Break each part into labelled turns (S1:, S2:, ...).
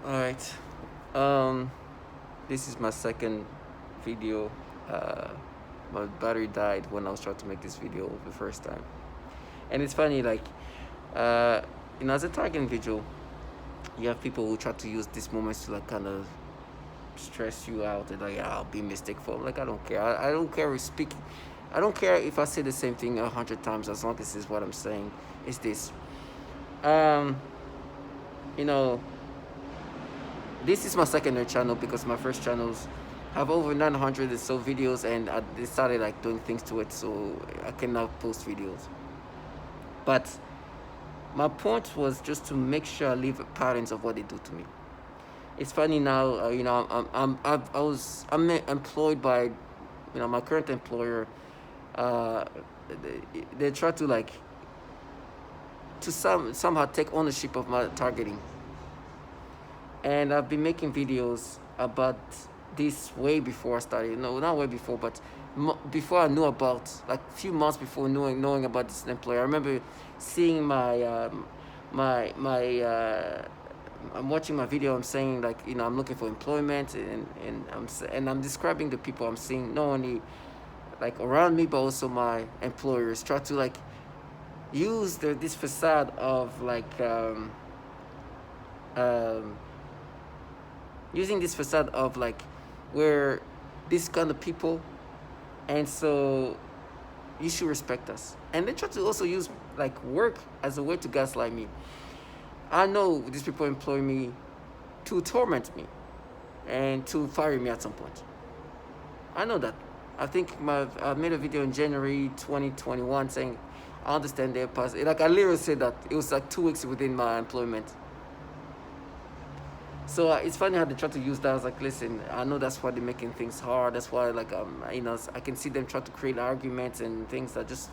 S1: All right. Um, this is my second video. Uh, my battery died when I was trying to make this video the first time, and it's funny. Uh, as a target individual, you have people who try to use these moments to like kind of stress you out and like, I'll be mistakeful. Like I don't care. I don't care if speaking. I don't care if I say the same thing 100 times as long as this is what I'm saying. Is this? Um, you know, this is my secondary channel because my first channels have over 900 or so videos, and I decided like doing things to it, so I can now post videos. But my point was just to make sure I leave patterns of what they do to me. It's funny now, I'm employed by, my current employer. Uh, they try to like to somehow take ownership of my targeting, and I've been making videos about this way before I started. No, not way before, but before I knew about, like a few months before knowing about this employer. I remember seeing my I'm watching my video. I'm saying like, I'm looking for employment, and I'm describing the people I'm seeing, not only like around me but also my employers. Try to like use this facade of like um, using this facade of like we're this kind of people, and so you should respect us. And they try to also use like work as a way to gaslight me. I know these people employ me to torment me and to fire me at some point. I know that. I think I made a video in January 2021 saying I understand their past. Like I literally said that it was like 2 weeks within my employment. So it's funny how they try to use that. I was like, listen, I know that's why they're making things hard. That's why, like, I can see them try to create arguments and things that just,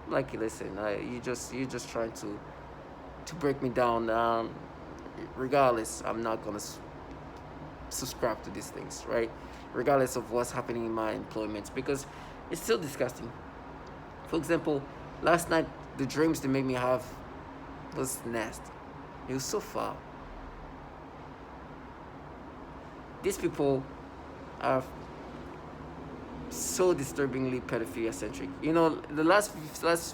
S1: like, listen, you just trying to break me down. Regardless, I'm not gonna subscribe to these things, right? Regardless of what's happening in my employment, because it's still disgusting. For example, last night the dreams they made me have was nasty. It was so foul. These people are so disturbingly pedophilia centric. The last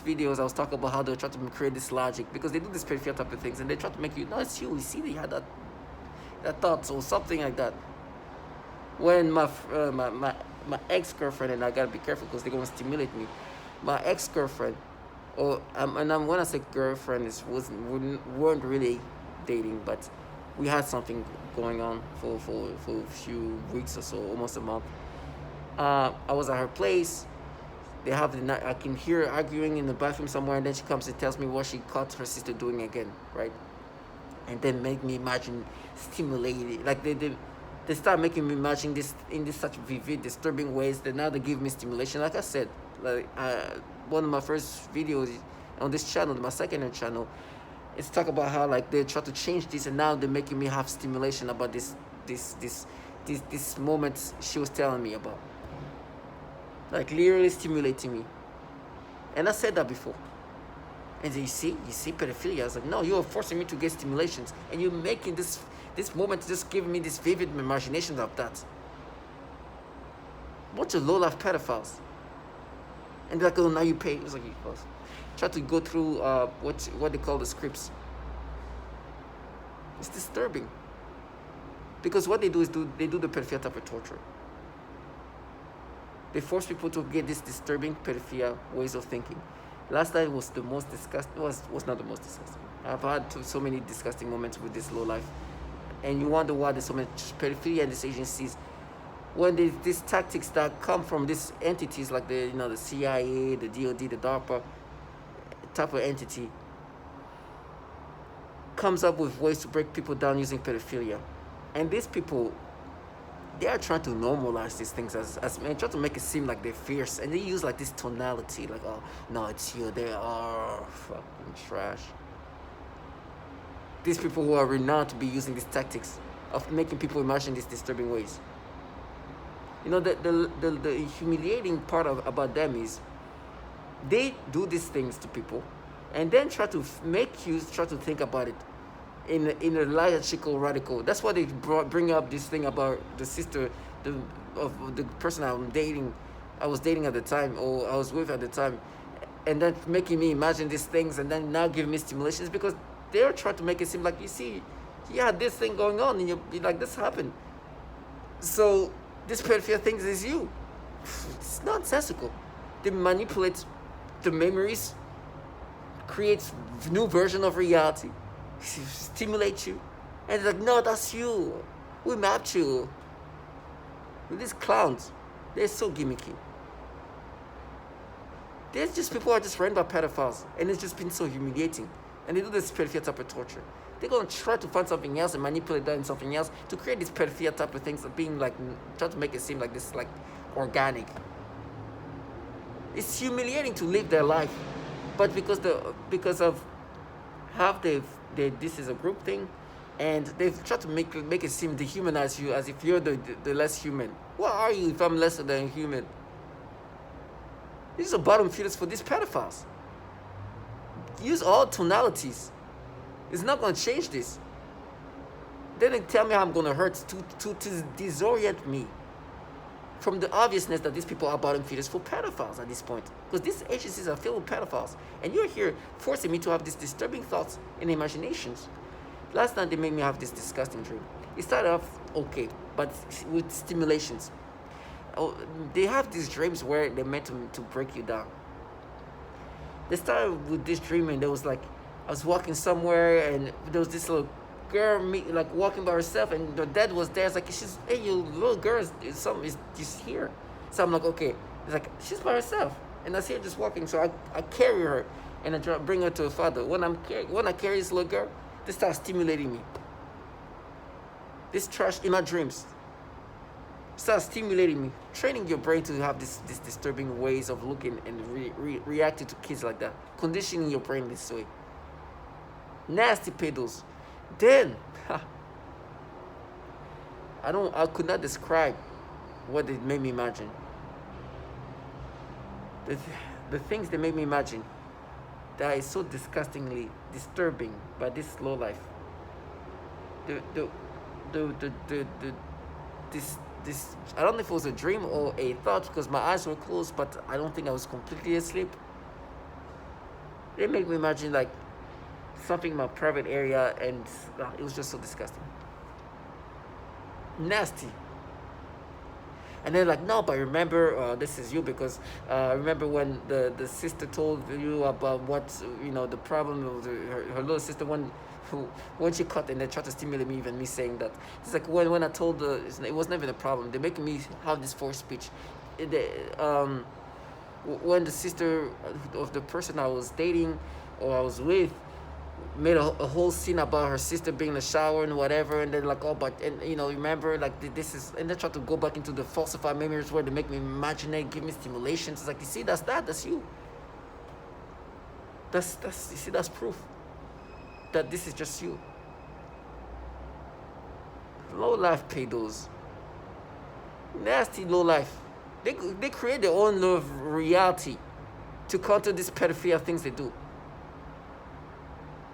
S1: videos I was talking about how they try to create this logic because they do this pedophilia type of things, and they try to make you, no, it's you. You see, they had that thoughts or something like that. When my ex girlfriend, and I gotta be careful because they're gonna stimulate me. My ex girlfriend, when I say girlfriend, weren't really dating, but we had something going on for a few weeks or so, almost a month. I was at her place. They have the night. I can hear her arguing in the bathroom somewhere, and then she comes and tells me what she caught her sister doing again, right? And then make me imagine stimulated. Like they start making me imagine this in this such vivid, disturbing ways that now they give me stimulation. Like I said, like one of my first videos on this channel, my secondary channel, it's talk about how like they try to change this, and now they're making me have stimulation about this moment she was telling me about, like literally stimulating me. And I said that before. And you see pedophilia. I was like, no, you are forcing me to get stimulations, and you're making this moment just giving me this vivid imagination of that. Bunch of low life pedophiles. And they're like, oh, now you pay. It was like, try to go through what they call the scripts. It's disturbing. Because what they do is they do the pedophilia type of torture. They force people to get this disturbing pedophilia ways of thinking. Last night was the most disgusting. Was not the most disgusting. I've had so many disgusting moments with this low life, and you wonder why there's so much pedophilia in these agencies. When these tactics that come from these entities like the CIA, the DoD, the DARPA type of entity comes up with ways to break people down using pedophilia, and these people, they are trying to normalize these things as and try to make it seem like they're fierce, and they use like this tonality, like, oh no, it's you. They are fucking trash. These people who are renowned to be using these tactics of making people imagine these disturbing ways. The humiliating part about them is they do these things to people, and then try to make you try to think about it in a logical radical. That's why they bring up this thing about the sister, the of the person I was dating at the time, or I was with at the time, and then making me imagine these things, and then now giving me stimulations because they're trying to make it seem like, you see, yeah, this thing going on, and you're like, this happened. So this pedophilia thing is you. It's nonsensical. They manipulate the memories, creates new version of reality, stimulate you, and they're like, no, that's you. We mapped you. These clowns, they're so gimmicky. There's just people who are just run by pedophiles, and it's just been so humiliating. And they do this pedophilia type of torture. They're gonna try to find something else and manipulate that in something else to create these pedophilia type of things of being like, try to make it seem like this like organic. It's humiliating to live their life, but because of how this is a group thing, and they've tried to make it seem dehumanize you as if you're the less human. What are you if I'm lesser than human? This is a bottom feeders for these pedophiles. Use all tonalities. It's not going to change this. Then they tell me how I'm going to hurt to disorient me from the obviousness that these people are bottom feeders for pedophiles at this point. Because these agencies are filled with pedophiles. And you're here forcing me to have these disturbing thoughts and imaginations. Last night they made me have this disgusting dream. It started off okay, but with stimulations. Oh, they have these dreams where they're meant to break you down. They started with this dream, and there was like, I was walking somewhere, and there was this little girl like walking by herself, and the dad was there. It's like, hey, you little girl is just here. So I'm like, okay. It's like, she's by herself, and I see her just walking. So I carry her, and I bring her to her father. When I carry this little girl, they start stimulating me. This trash in my dreams starts stimulating me, training your brain to have this disturbing ways of looking and reacting to kids like that, conditioning your brain this way. Nasty pedos. Then I could not describe what they made me imagine. The things they made me imagine that is so disgustingly disturbing by this low life. This I don't know if it was a dream or a thought because my eyes were closed, but I don't think I was completely asleep. They make me imagine like something in my private area, and it was just so disgusting, nasty. And they're like, no, but remember, this is you because remember when the sister told you about what the problem of her little sister when she cut, and they tried to stimulate me, even me saying that. It's like when I told her, it wasn't even a problem. They're making me have this forced speech. When the sister of the person I was dating or I was with made a whole scene about her sister being in the shower and whatever, and then like, oh, but and remember, like, this is, and they try to go back into the falsified memories where they make me imagine it, give me stimulations. It's like, you see, that's you. That's you see, that's proof that this is just you. Low life pedos, nasty low life. They create their own love reality to counter these pedophilia things they do.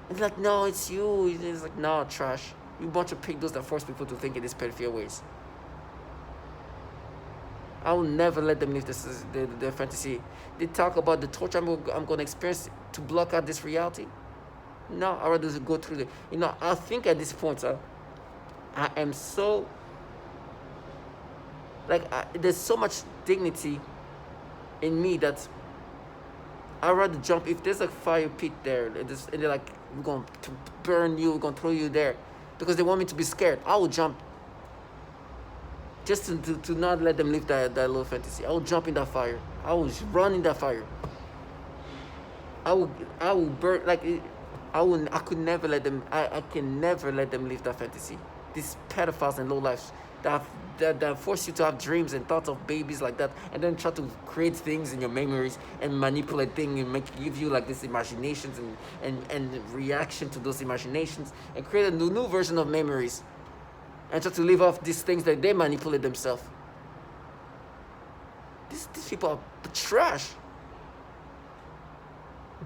S1: It's like, no, it's you. It's like, no, trash. You bunch of pedos that force people to think in these pedophilia ways. I will never let them live their fantasy. They talk about the torture I'm going to experience to block out this reality. No, I'd rather go through I think at this point, I am so, there's so much dignity in me that I'd rather jump. If there's a fire pit there, and they're like, we're going to burn you, we're going to throw you there, because they want me to be scared, I will jump. Just to not let them live that little fantasy. I will jump in that fire. I will run in that fire. I will burn, I could never let them, I can never let them live that fantasy. These pedophiles and low lives that force you to have dreams and thoughts of babies like that, and then try to create things in your memories and manipulate things and give you like these imaginations and reaction to those imaginations, and create a new version of memories, and try to live off these things that they manipulate themselves. These people are trash.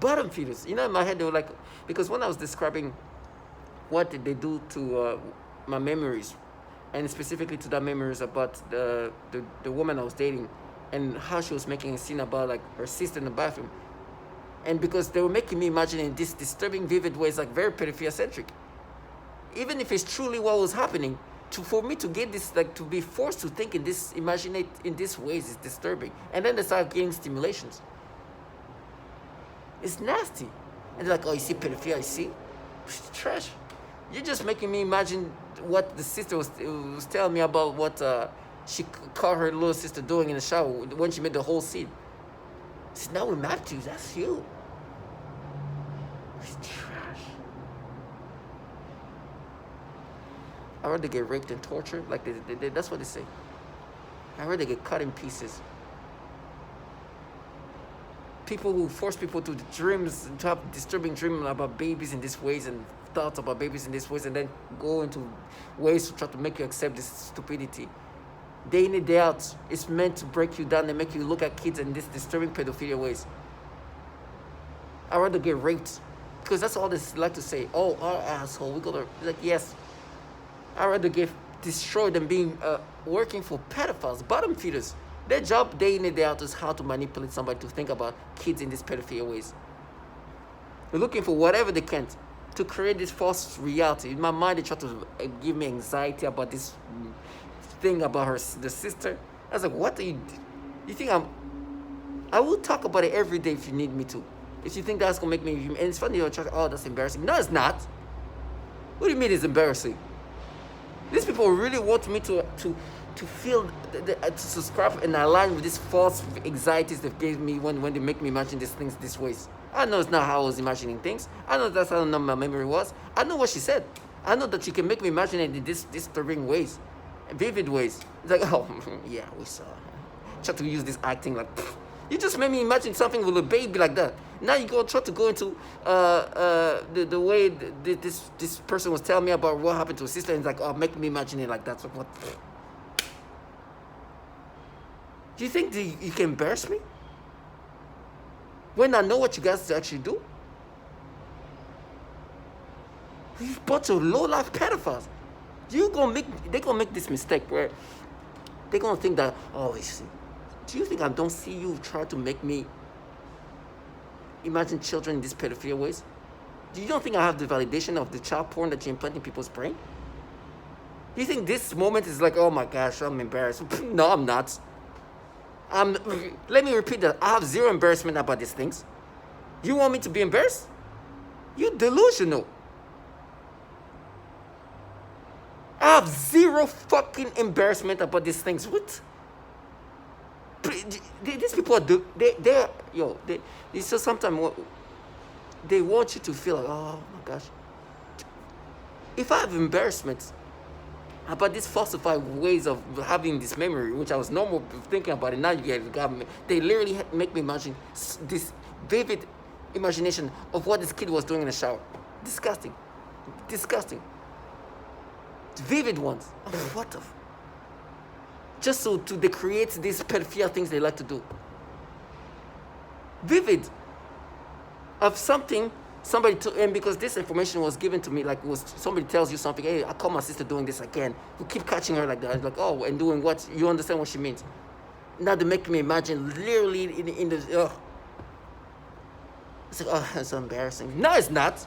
S1: Bottom feeders. In my head they were like, because when I was describing what did they do to my memories, and specifically to that memories about the woman I was dating, and how she was making a scene about like her sister in the bathroom, and because they were making me imagine in this disturbing, vivid ways, like very pedophilia-centric. Even if it's truly what was happening, for me to get this, like to be forced to think in this, imagine it in these ways is disturbing. And then they start getting stimulations. It's nasty. And they're like, oh, you see pedophilia, you see? Trash. You're just making me imagine what the sister was telling me about what she caught her little sister doing in the shower when she made the whole scene. See, now we're mad at you. That's you. It's trash. I'd rather get raped and tortured. Like that's what they say. I'd rather get cut in pieces. People who force people to dreams, to have disturbing dreams about babies in these ways and thoughts about babies in these ways, and then go into ways to try to make you accept this stupidity. Day in and day out, it's meant to break you down and make you look at kids in these disturbing pedophilia ways. I'd rather get raped, because that's all they like to say. Oh, our asshole, we gotta, like, yes. I'd rather get destroyed than being working for pedophiles, bottom feeders. Their job day in and day out is how to manipulate somebody to think about kids in these pedophilia ways. They're looking for whatever they can to create this false reality. In my mind, they try to give me anxiety about this thing about the sister. I was like, what do you think I will talk about it every day if you need me to. If you think that's going to make me, and it's funny, you're trying, oh, that's embarrassing. No, it's not. What do you mean it's embarrassing? These people really want me to feel, to subscribe and align with these false anxieties they gave me when they make me imagine these things these ways. I know it's not how I was imagining things. I know that's how my memory was. I know what she said. I know that you can make me imagine it in these disturbing ways, vivid ways. It's like, oh, yeah, we saw. Try to use this acting like, pfft. You just made me imagine something with a baby like that. Now you try to go into the way this person was telling me about what happened to his sister, and it's like, oh, make me imagine it like that. So what? Do you think you can embarrass me when I know what you guys actually do? You bunch of low-life pedophiles. They're gonna make this mistake where they're gonna think that, oh, do you think I don't see you try to make me imagine children in these pedophilia ways? Do you don't think I have the validation of the child porn that you implant in people's brain? Do you think this moment is like, oh my gosh, I'm embarrassed? No, I'm not. Let me repeat that. I have zero embarrassment about these things. You want me to be embarrassed? You're delusional. I have zero fucking embarrassment about these things. What? These people are so sometimes they want you to feel like, oh my gosh. If I have embarrassment about these falsified ways of having this memory, which I was normal thinking about it, now they literally make me imagine this vivid imagination of what this kid was doing in the shower. Disgusting. Vivid ones. What the just so they create these pedophilia things they like to do. Vivid of something somebody took, and because this information was given to me, like somebody tells you something, hey, I caught my sister doing this again. You keep catching her like that, like, oh, and doing what? You understand what she means. Now they make me imagine literally in the, it's like, oh, that's so embarrassing. No, it's not.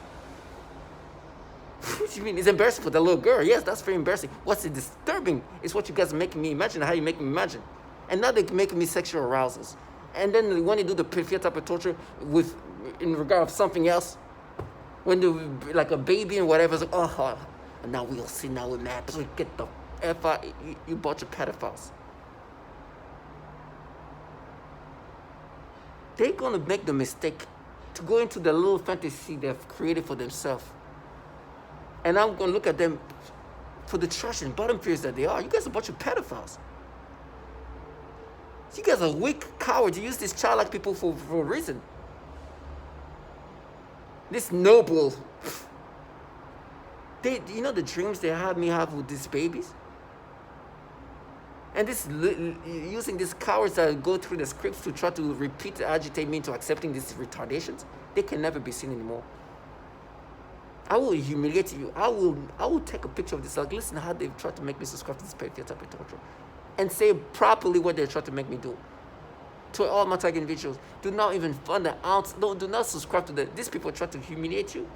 S1: What do you mean? It's embarrassing for the little girl. Yes, that's very embarrassing. What's disturbing is what you guys are making me imagine, how you make me imagine. And now they're making me sexual arousals. And then when they do the pedophilia type of torture in regard of something else, when they like a baby and whatever, it's like, oh, and now we'll see, now we're mad. So get the F out, you bunch of pedophiles. They're going to make the mistake to go into the little fantasy they've created for themselves. And I'm going to look at them for the trash and bottom feeders that they are. You guys are a bunch of pedophiles. You guys are weak cowards. You use these childlike people for a reason. This noble. You know the dreams they had me have with these babies? And using these cowards that go through the scripts to try to repeat, agitate me into accepting these retardations, they can never be seen anymore. I will humiliate you. I will take a picture of this. Like, listen how they've tried to make me subscribe to this pedophilia type of torture. And say properly what they're trying to make me do. To all my target individuals, do not even fund the ounce. No, do not subscribe to the. These people try to humiliate you.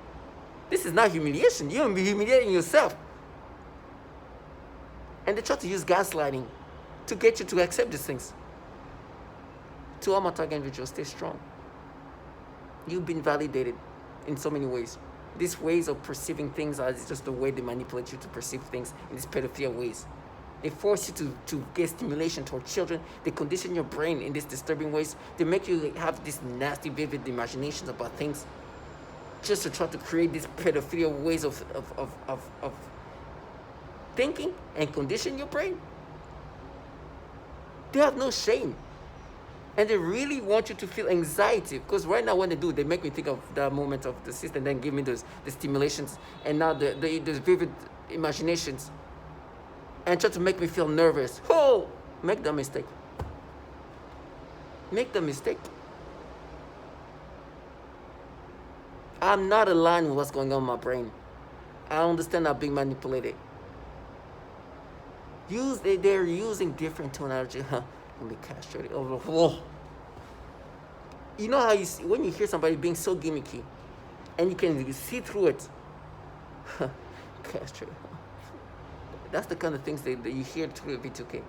S1: This is not humiliation. You're gonna be humiliating yourself. And they try to use gaslighting to get you to accept these things. To all my target individuals, stay strong. You've been validated in so many ways. These ways of perceiving things are just the way they manipulate you to perceive things in these pedophilia ways. They force you to get stimulation toward children. They condition your brain in these disturbing ways. They make you have these nasty, vivid imaginations about things just to try to create these pedophilia ways of thinking and condition your brain. They have no shame. And they really want you to feel anxiety. Because right now when they do, they make me think of the moment of the system, then give me the stimulations. And now the vivid imaginations. And try to make me feel nervous. Oh, make the mistake. Make the mistake. I'm not aligned with what's going on in my brain. I understand I'm being manipulated. They're using different tonality. Let me castrate it over. Whoa. You know how when you hear somebody being so gimmicky, and you can see through it. Castrate. That's the kind of things that you hear through the V2K.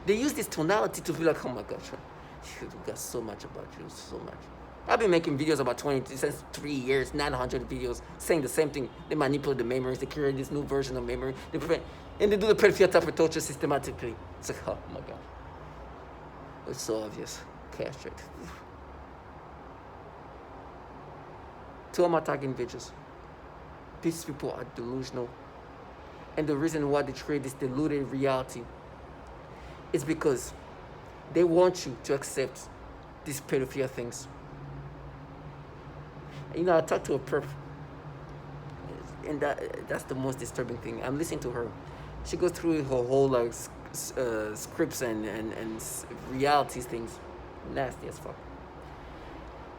S1: They use this tonality to feel like, oh my gosh, you got so much about you, so much. I've been making videos about 20 since 3 years, 900 videos, saying the same thing. They manipulate the memories, they create this new version of memory, and they do the pedophilia type of torture systematically. It's like, oh my God. It's so obvious. Castrate. To all my target individuals, these people are delusional. And the reason why they create this deluded reality is because they want you to accept these pedophilia things. You know, I talked to a perp, and that's the most disturbing thing. I'm listening to her. She goes through her whole like scripts and realities things, nasty as fuck.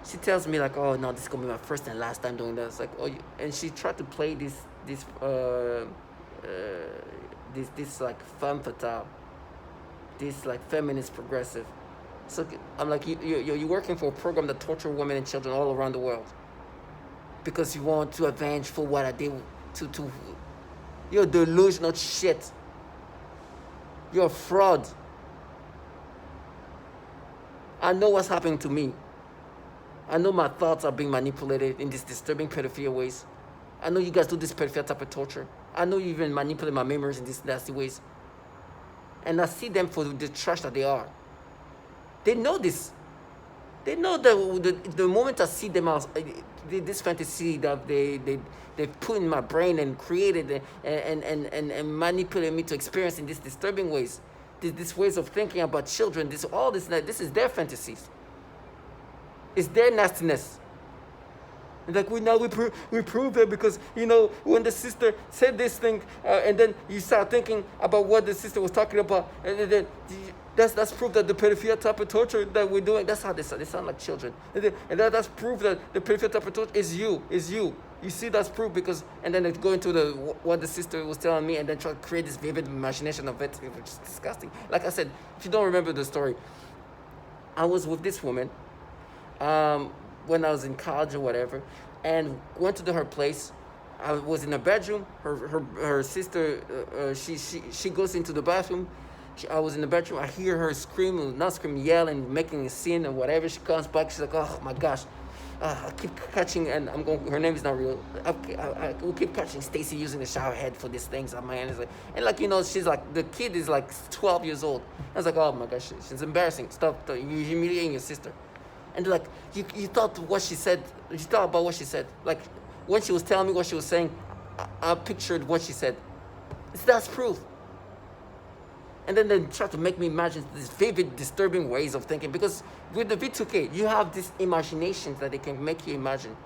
S1: She tells me like, oh no, this is gonna be my first and last time doing that. It's like, oh, and she tried to play this like femme fatale, this like feminist progressive. So I'm like, you're working for a program that torture women and children all around the world because you want to avenge for what I did to you're delusional shit. You're a fraud. I know what's happening to me. I know my thoughts are being manipulated in these disturbing pedophilia ways. I know you guys do this pedophilia type of torture. I know you even manipulate my memories in these nasty ways. And I see them for the trash that they are. They know this. They know that the moment I see them out, this fantasy that they put in my brain and created and manipulate me to experience in these disturbing ways. These ways of thinking about children, this is their fantasies. It's their nastiness. Like we prove it because, you know, when the sister said this thing and then you start thinking about what the sister was talking about, and then that's proof that the pedophilia type of torture that we're doing, that's how they sound like children. And that's proof that the pedophilia type of torture is you. You see, that's proof because, and then they go into what the sister was telling me and then try to create this vivid imagination of it, which is disgusting. Like I said, if you don't remember the story, I was with this woman when I was in college or whatever, and went to her place. I was in the bedroom. Her sister, she goes into the bathroom. I was in the bedroom. I hear her yelling, making a scene or whatever. She comes back. She's like, oh my gosh, I keep catching, and I'm going. Her name is not real. I will keep catching Stacy using the shower head for these things. My hand is like, and like, you know, she's like, the kid is like 12 years old. I was like, oh my gosh, she's embarrassing. Stop! You're humiliating your sister. And like, you thought what she said, you thought about what she said. Like, when she was telling me what she was saying, I pictured what she said. That's proof. And then they try to make me imagine these vivid, disturbing ways of thinking. Because with the V2K, you have these imaginations that they can make you imagine.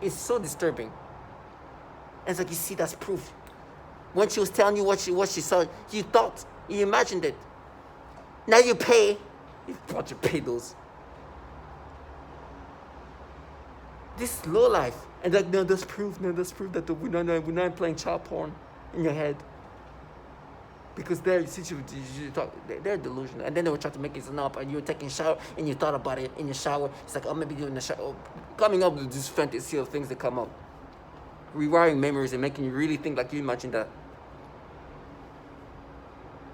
S1: It's so disturbing. And it's like, you see, that's proof. When she was telling you what she saw, you thought, you imagined it. Now you pay. You bunch of pedos. This low life. And like, no, there's proof, that we're not playing child porn in your head. Because they're they're delusional. And then they were trying to make it up, and you were taking a shower, and you thought about it in your shower. It's like, oh, maybe doing the shower. Coming up with this fantasy of things that come up. Rewiring memories and making you really think like you imagine that.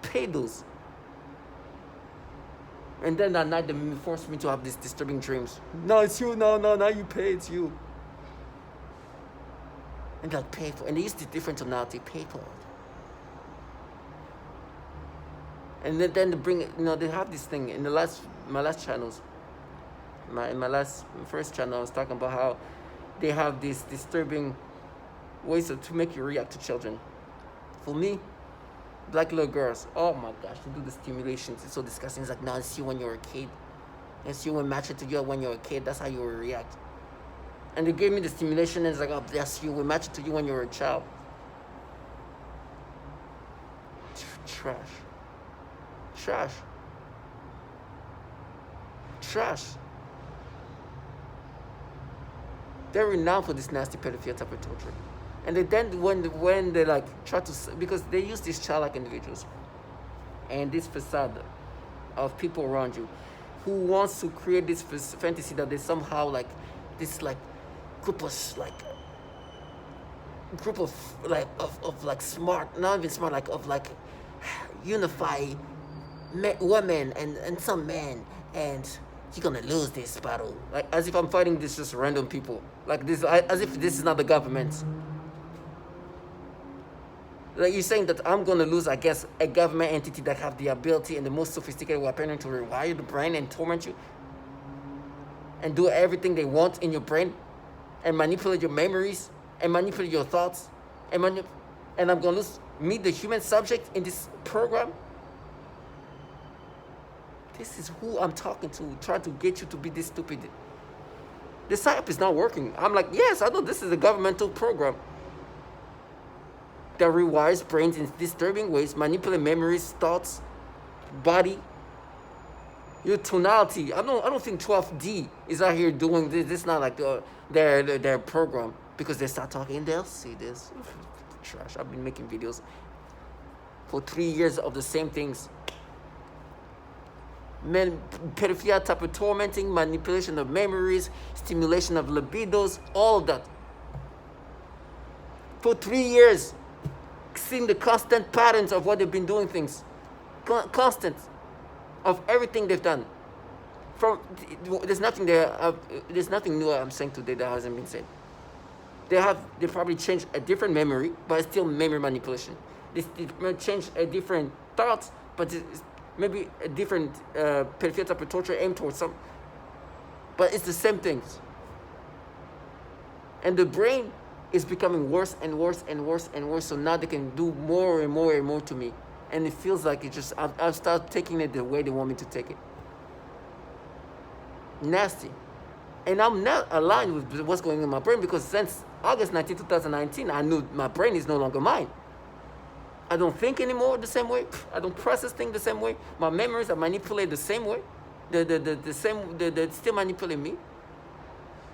S1: Pay those. And then that night, they forced me to have these disturbing dreams. No, it's you. No, now you pay. It's you. And like, pay for. And they used the different tonality. Pay for it. And then they bring it. They have this thing in my last channels. In my first channel, I was talking about how they have these disturbing ways to make you react to children. For me, black little girls, oh my gosh, they do the stimulations. It's so disgusting. It's like, no, it's you when you're a kid. It's you when matching to you when you're a kid. That's how you will react. And they gave me the stimulation, and it's like, oh, that's you. We match it to you when you're a child. Trash. They're renowned for this nasty pedophilia type of torture. And then when they like try to, because they use these childlike individuals and this facade of people around you who wants to create this fantasy that they somehow like this like group of smart, not even smart, like of like unify women and some men, and you're gonna lose this battle, like as if I'm fighting this just random people, like this, as if this is not the government. Like you're saying that I'm gonna lose, I guess, a government entity that have the ability and the most sophisticated weapon to rewire the brain and torment you and do everything they want in your brain and manipulate your memories and manipulate your thoughts and I'm gonna lose me, the human subject, in this program. This is who I'm talking to, trying to get you to be this stupid. The psyop is not working. I'm like, yes, I know this is a governmental program that rewires brains in disturbing ways, manipulate memories, thoughts, body, your tonality. I don't think 12D is out here doing this. This is not like their program, because they start talking, they'll see this. Trash. I've been making videos for 3 years of the same things. Pedophilia type of tormenting, manipulation of memories, stimulation of libidos, all of that. For 3 years, seeing the constant patterns of what they've been doing things. Constant. Of everything they've done. There's nothing there. There's nothing new I'm saying today that hasn't been said. They probably changed a different memory, but it's still memory manipulation. They change a different thoughts, but it's maybe a different pedophilia type of torture aimed towards some. But it's the same things. And the brain is becoming worse and worse and worse and worse. So now they can do more and more and more to me. And it feels like I've started taking it the way they want me to take it. Nasty. And I'm not aligned with what's going on in my brain, because since August 19, 2019, I knew my brain is no longer mine. I don't think anymore the same way. I don't process things the same way. My memories are manipulated the same way. They still manipulate me.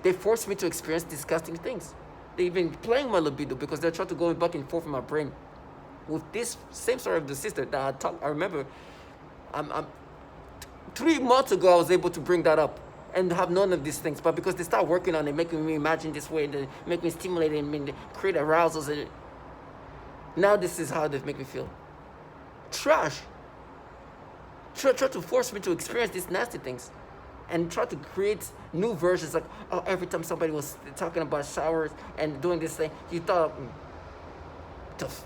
S1: They force me to experience disgusting things. They've been playing my libido because they're trying to go back and forth in my brain. With this same story of the sister that I remember, 3 months ago I was able to bring that up and have none of these things. But because they start working on it, making me imagine this way, they make me stimulate and create arousals. And now this is how they make me feel. Trash. Try to force me to experience these nasty things. And try to create new versions, like, oh, every time somebody was talking about showers and doing this thing, you thought, tough.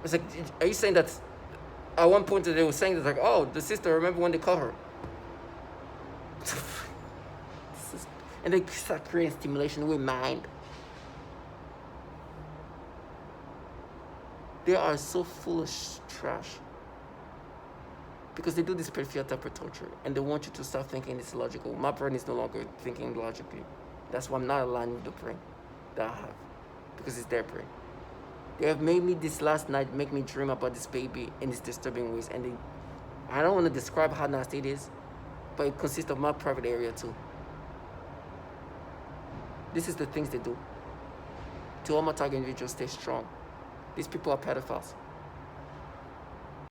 S1: It's like, are you saying that at one point they were saying that, like, oh, the sister, remember when they called her? And they start creating stimulation with mind. They are so foolish, trash. Because they do this pedophilia type of torture, and they want you to start thinking it's logical. My brain is no longer thinking logically. That's why I'm not aligned with the brain that I have, because it's their brain. They have made me this last night, make me dream about this baby in these disturbing ways, and I don't want to describe how nasty it is, but it consists of my private area too. This is the things they do. To all my target individuals, stay strong. These people are pedophiles.